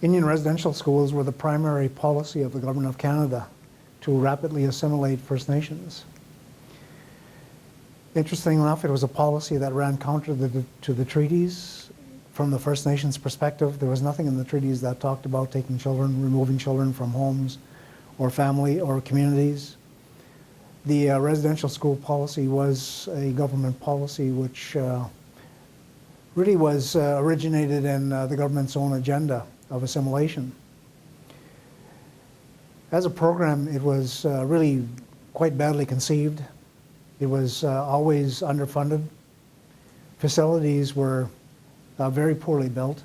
Indian residential schools were the primary policy of the Government of Canada to rapidly assimilate First Nations. Interestingly enough, it was a policy that ran counter to the treaties. From the First Nations perspective, there was nothing in the treaties that talked about taking children, removing children from homes or family or communities. The residential school policy was a government policy which really was originated in the government's own agenda of assimilation. As a program, it was really quite badly conceived. It was always underfunded. Facilities were very poorly built.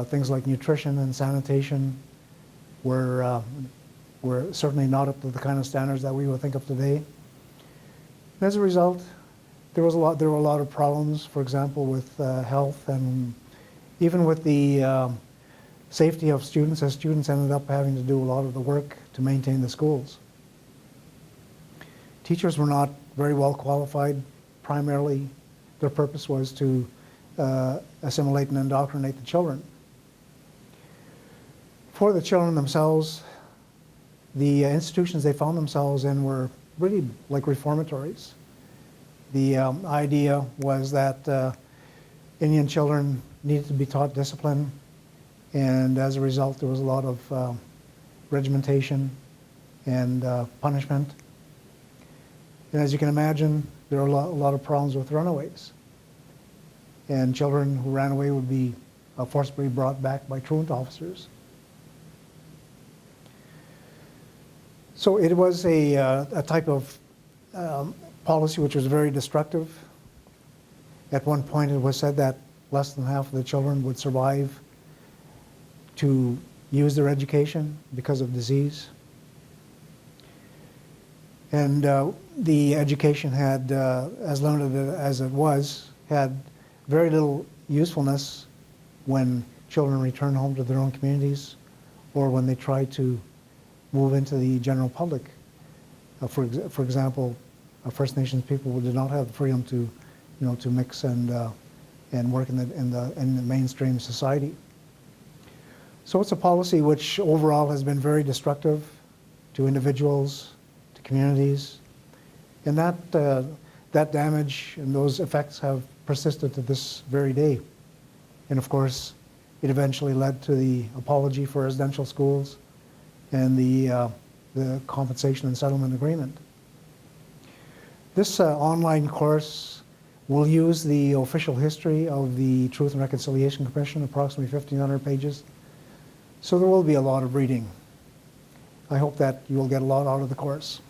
Things like nutrition and sanitation were certainly not up to the kind of standards that we would think of today. As a result, there were a lot of problems, for example, with health and even with the safety of students, as students ended up having to do a lot of the work to maintain the schools. Teachers were not very well qualified. Primarily, their purpose was to assimilate and indoctrinate the children. For the children themselves, the institutions they found themselves in were really like reformatories. The idea was that Indian children needed to be taught discipline, and as a result there was a lot of regimentation and punishment. And as you can imagine, there are a lot of problems with runaways. And children who ran away would be forcibly brought back by truant officers. So it was a type of policy which was very destructive. At one point it was said that less than half of the children would survive to use their education because of disease. And the education had, as limited as it was, had very little usefulness when children returned home to their own communities or when they tried to move into the general public. For example, First Nations people did not have the freedom to, to mix and work in the mainstream society. So it's a policy which overall has been very destructive to individuals, to communities, and that damage and those effects have persisted to this very day. And of course, it eventually led to the apology for residential schools and the compensation and settlement agreement. This online course will use the official history of the Truth and Reconciliation Commission, approximately 1,500 pages. So there will be a lot of reading. I hope that you will get a lot out of the course.